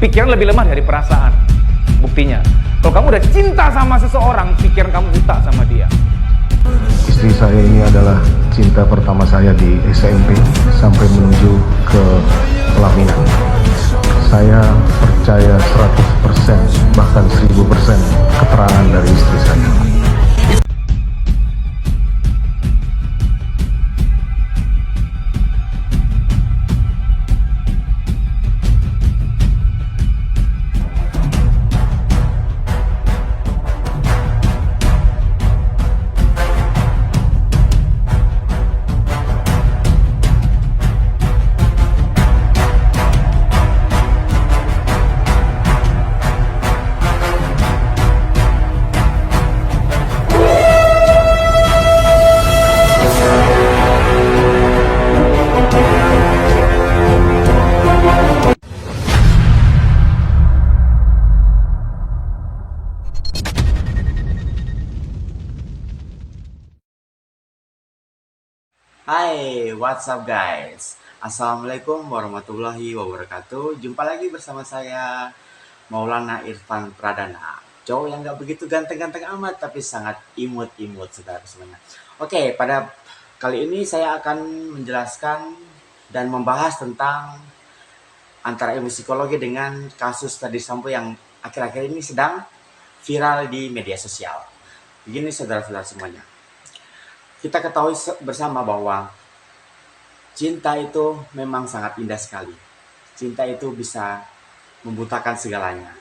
pikiran lebih lemah dari perasaan. Buktinya, kalau kamu udah cinta sama seseorang, pikiran kamu buta sama dia. Istri saya ini adalah cinta pertama saya di SMP sampai menuju ke pelaminan. Saya percaya 100%, bahkan 1000% keterangan dari istri saya. Hai, what's up guys? Assalamualaikum warahmatullahi wabarakatuh. Jumpa lagi bersama saya Maulana Irfan Pradana. Cowok yang gak begitu ganteng-ganteng amat, tapi sangat imut-imut saudara semuanya. Oke, pada kali ini saya akan menjelaskan dan membahas tentang antara ilmu psikologi dengan kasus Ferdy Sambo yang akhir-akhir ini sedang viral di media sosial. Begini saudara-saudara semuanya. Kita ketahui bersama bahwa cinta itu memang sangat indah sekali. Cinta itu bisa membutakan segalanya.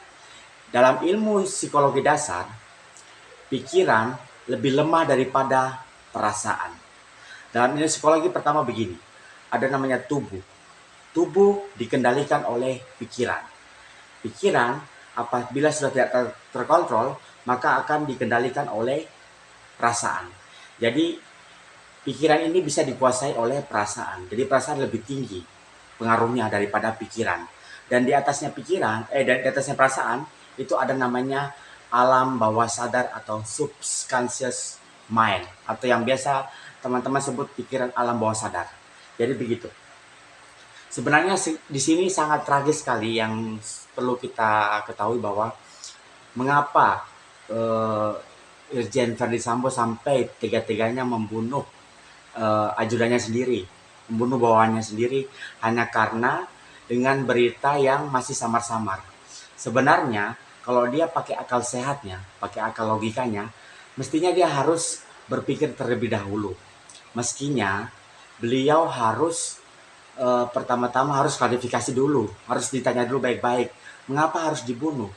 Dalam ilmu psikologi dasar, pikiran lebih lemah daripada perasaan. Dalam ilmu psikologi pertama begini, ada namanya tubuh. Tubuh dikendalikan oleh pikiran. Pikiran apabila sudah tidak terkontrol, maka akan dikendalikan oleh perasaan. Jadi pikiran ini bisa dikuasai oleh perasaan. Jadi perasaan lebih tinggi pengaruhnya daripada pikiran. Dan di atasnya di atasnya perasaan itu ada namanya alam bawah sadar atau subconscious mind, atau yang biasa teman-teman sebut pikiran alam bawah sadar. Jadi begitu. Sebenarnya di sini sangat tragis sekali yang perlu kita ketahui bahwa mengapa Irjen Ferdy Sambo sampai tega-teganya membunuh ajudannya sendiri, membunuh bawahannya sendiri hanya karena dengan berita yang masih samar-samar. Sebenarnya kalau dia pakai akal sehatnya, pakai akal logikanya, mestinya dia harus berpikir terlebih dahulu. Meskinya beliau harus pertama-tama harus klarifikasi dulu, harus ditanya dulu baik-baik, mengapa harus dibunuh?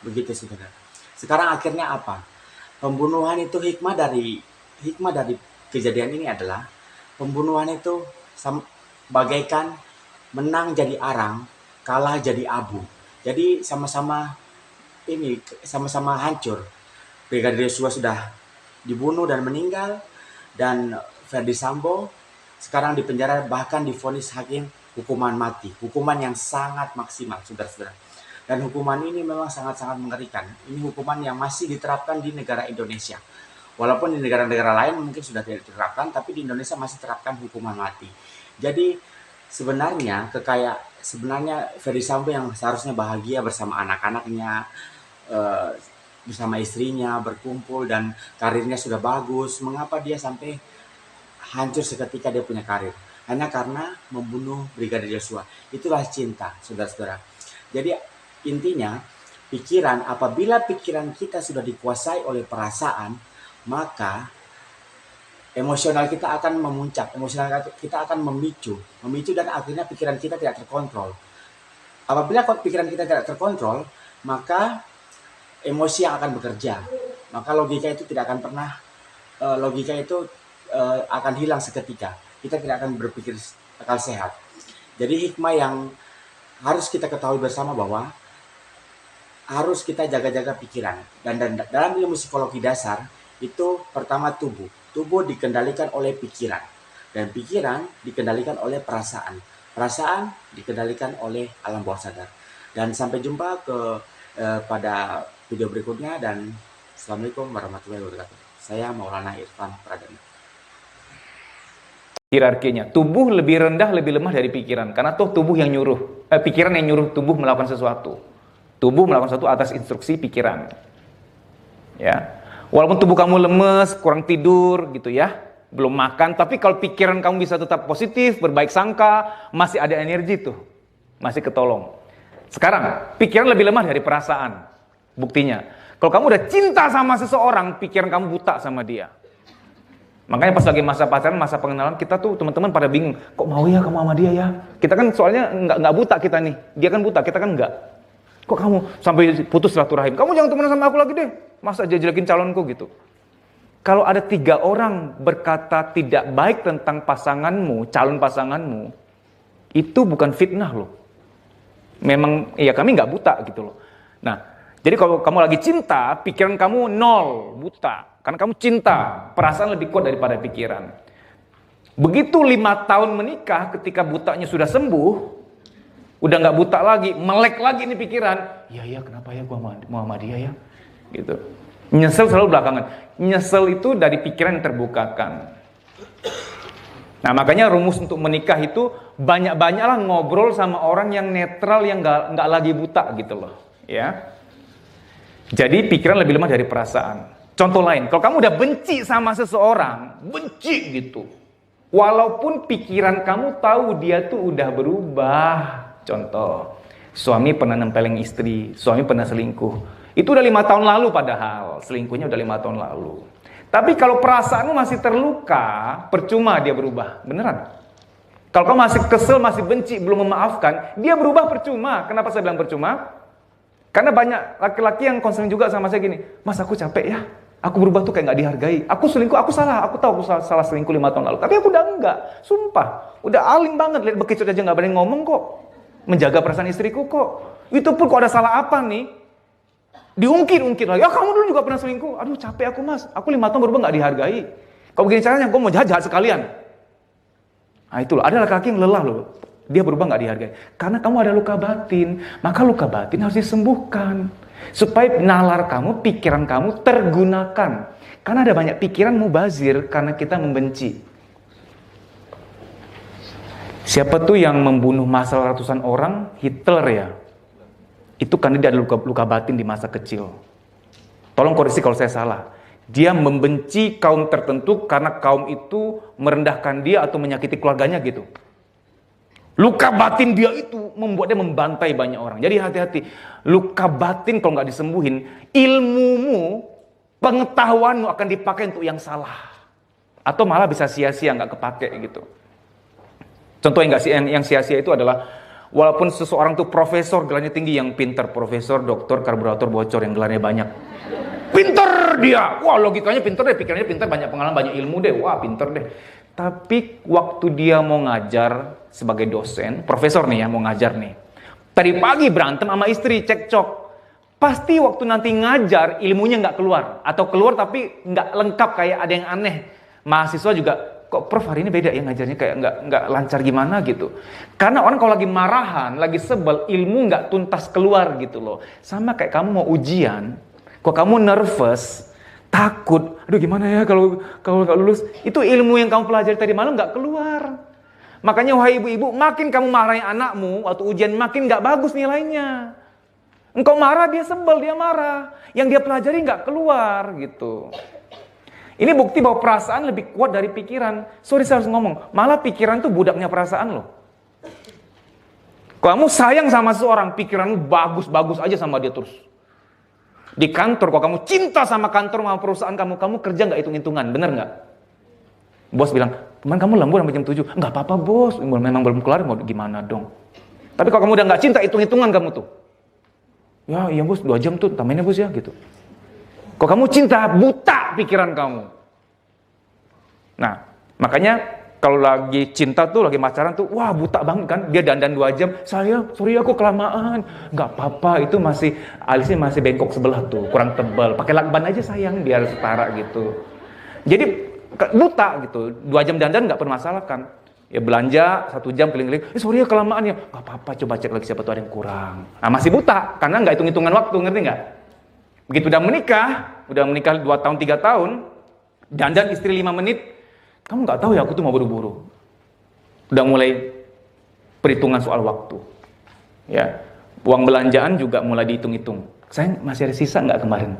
Begitu saudara. Sekarang akhirnya apa? Pembunuhan itu hikmah dari kejadian ini adalah pembunuhan itu bagaikan menang jadi arang, kalah jadi abu. Jadi sama-sama hancur. Brigadir Yosua sudah dibunuh dan meninggal, dan Ferdy Sambo sekarang dipenjara, bahkan divonis hakim hukuman mati, hukuman yang sangat maksimal, saudara-saudara. Dan hukuman ini memang sangat-sangat mengerikan. Ini hukuman yang masih diterapkan di negara Indonesia. Walaupun di negara-negara lain mungkin sudah tidak diterapkan, tapi di Indonesia masih terapkan hukuman mati. Jadi sebenarnya Ferdy Sambo yang seharusnya bahagia bersama anak-anaknya, bersama istrinya, berkumpul dan karirnya sudah bagus, mengapa dia sampai hancur seketika dia punya karir? Hanya karena membunuh Brigadir Yosua. Itulah cinta, saudara-saudara. Jadi intinya, apabila pikiran kita sudah dikuasai oleh perasaan, maka emosional kita akan memuncak, emosional kita akan memicu dan akhirnya pikiran kita tidak terkontrol. Apabila pikiran kita tidak terkontrol, maka emosi yang akan bekerja, maka logika itu akan hilang seketika. Kita tidak akan berpikir akal sehat. Jadi hikmah yang harus kita ketahui bersama bahwa harus kita jaga-jaga pikiran. Dan dalam ilmu psikologi dasar itu pertama tubuh dikendalikan oleh pikiran, dan pikiran dikendalikan oleh perasaan dikendalikan oleh alam bawah sadar. Dan sampai jumpa pada video berikutnya, dan assalamualaikum warahmatullahi wabarakatuh. Saya Maulana Irfan Pradana. hierarkinya. Tubuh lebih rendah, lebih lemah dari pikiran. Karena toh tubuh yang nyuruh, pikiran yang nyuruh tubuh melakukan sesuatu. Tubuh melakukan sesuatu atas instruksi pikiran. Ya, walaupun tubuh kamu lemes, kurang tidur gitu ya, belum makan, tapi kalau pikiran kamu bisa tetap positif, berbaik sangka, masih ada energi tuh, masih ketolong. Sekarang, pikiran lebih lemah dari perasaan. Buktinya, kalau kamu udah cinta sama seseorang, pikiran kamu buta sama dia. Makanya pas lagi masa pacaran, masa pengenalan, kita tuh teman-teman pada bingung, kok mau ya kamu sama dia ya? Kita kan soalnya nggak buta kita nih, dia kan buta, kita kan nggak. Kok kamu sampai putus silaturahim? Kamu jangan temenan sama aku lagi deh. Masa jelekin calonku gitu. Kalau ada 3 orang berkata tidak baik tentang pasanganmu, calon pasanganmu, itu bukan fitnah loh. Memang ya kami nggak buta gitu loh. Nah, jadi kalau kamu lagi cinta, pikiran kamu nol, buta. Karena kamu cinta, perasaan lebih kuat daripada pikiran. Begitu 5 tahun menikah, ketika butanya sudah sembuh, udah nggak buta lagi, melek lagi nih pikiran. Iya kenapa ya gua mau sama dia ya? Gitu. Nyesel selalu belakangan. Nyesel itu dari pikiran yang terbukakan. Nah makanya rumus untuk menikah itu banyak-banyaklah ngobrol sama orang yang netral, yang nggak lagi buta gitu loh. Ya. Jadi pikiran lebih lemah dari perasaan. Contoh lain, kalau kamu udah benci sama seseorang, benci gitu. Walaupun pikiran kamu tahu dia tuh udah berubah. Contoh, suami pernah nempeleng istri, suami pernah selingkuh. Itu udah 5 tahun lalu padahal, selingkuhnya udah 5 tahun lalu. Tapi kalau perasaanmu masih terluka, percuma dia berubah, beneran. Kalau kamu masih kesel, masih benci, belum memaafkan, dia berubah percuma. Kenapa saya bilang percuma? Karena banyak laki-laki yang concern juga sama saya gini, Mas aku capek ya, aku berubah tuh kayak gak dihargai. Aku selingkuh, aku salah, aku tahu aku salah selingkuh 5 tahun lalu. Tapi aku udah enggak, sumpah. Udah alim banget, lihat bekicot aja gak berani ngomong kok. Menjaga perasaan istriku kok. Itu pun kok ada salah apa nih, diungkit-ungkit lagi. Kamu dulu juga pernah selingkuh. Aduh capek aku mas, aku 5 tahun berubah gak dihargai. Kalau begini caranya, gue mau jahat sekalian. Nah itulah, ada laki-laki yang lelah loh. Dia berubah gak dihargai. Karena kamu ada luka batin. Maka luka batin harus disembuhkan. Supaya nalar kamu, pikiran kamu tergunakan. Karena ada banyak pikiran mubazir karena kita membenci. Siapa tuh yang membunuh massal ratusan orang? Hitler ya. Itu karena dia ada luka batin di masa kecil. Tolong koreksi kalau saya salah. Dia membenci kaum tertentu karena kaum itu merendahkan dia atau menyakiti keluarganya gitu. Luka batin dia itu membuat dia membantai banyak orang. Jadi hati-hati. Luka batin kalau nggak disembuhin, ilmumu, pengetahuanmu akan dipakai untuk yang salah. Atau malah bisa sia-sia, nggak kepake gitu. Contoh yang sia-sia itu adalah, walaupun seseorang tuh profesor, gelarnya tinggi, yang pintar, profesor, doktor, karburator bocor, yang gelarnya banyak. Pintar dia, wah logikanya pintar deh, pikirannya pintar, banyak pengalaman, banyak ilmu deh, wah pintar deh. Tapi waktu dia mau ngajar sebagai dosen, profesor nih ya, mau ngajar nih. Tadi pagi berantem sama istri, cekcok. Pasti waktu nanti ngajar, ilmunya nggak keluar. Atau keluar tapi nggak lengkap, kayak ada yang aneh. Mahasiswa juga, kok prof hari ini beda ya ngajarnya, kayak nggak lancar gimana gitu. Karena orang kalau lagi marahan, lagi sebel, ilmu nggak tuntas keluar gitu loh. Sama kayak kamu mau ujian, kok kamu nervous, takut, aduh gimana ya kalau nggak lulus, itu ilmu yang kamu pelajari tadi malam nggak keluar. Makanya wahai ibu-ibu, makin kamu marahin anakmu waktu ujian, makin nggak bagus nilainya. Engkau marah, dia sebel, dia marah. Yang dia pelajari nggak keluar gitu. Ini bukti bahwa perasaan lebih kuat dari pikiran. Sorry saya harus ngomong, malah pikiran tuh budaknya perasaan loh. Kamu sayang sama seseorang, pikiranmu bagus-bagus aja sama dia terus. Di kantor, kalau kamu cinta sama kantor, sama perusahaan kamu kerja nggak hitung-hitungan, bener nggak? Bos bilang, teman kamu lembur sampai jam 7. Nggak apa-apa bos, memang belum kelar, mau gimana dong? Tapi kalau kamu udah nggak cinta, hitung-hitungan kamu tuh. Ya iya bos, 2 jam tuh, tambahin ya bos ya, gitu. Kalau kamu cinta, buta pikiran kamu. Nah, makanya kalau lagi cinta tuh, lagi pacaran tuh, wah buta banget kan, dia dandan 2 jam, sorry aku kelamaan. Nggak apa-apa, itu masih, alisnya masih bengkok sebelah tuh, kurang tebal. Pakai lakban aja sayang, biar setara gitu. Jadi, buta gitu, 2 jam dandan nggak permasalahkan. Ya belanja 1 jam keliling-keliling, sorry ya kelamaan ya, nggak apa-apa, coba cek lagi siapa tuh ada yang kurang. Nah masih buta, karena nggak hitung-hitungan waktu, ngerti nggak? Begitu udah menikah 2 tahun, 3 tahun, dandan istri 5 menit, kamu nggak tahu ya aku tuh mau buru-buru. Udah mulai perhitungan soal waktu. Ya, uang belanjaan juga mulai dihitung-hitung. Saya masih ada sisa nggak kemarin?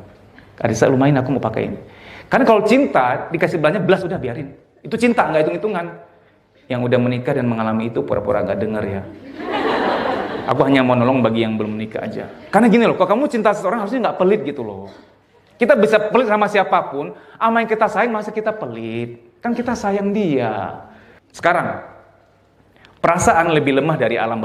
Ada sisa lumayan, aku mau pakai ini. Karena kalau cinta dikasih belanja belas udah biarin. Itu cinta, nggak hitung-hitungan. Yang udah menikah dan mengalami itu pura-pura nggak dengar ya. Aku hanya mau nolong bagi yang belum menikah aja. Karena gini loh, kalau kamu cinta seseorang harusnya nggak pelit gitu loh. Kita bisa pelit sama siapapun, sama yang kita sayang masa kita pelit? Kan kita sayang dia. Sekarang, perasaan lebih lemah dari alam bawah.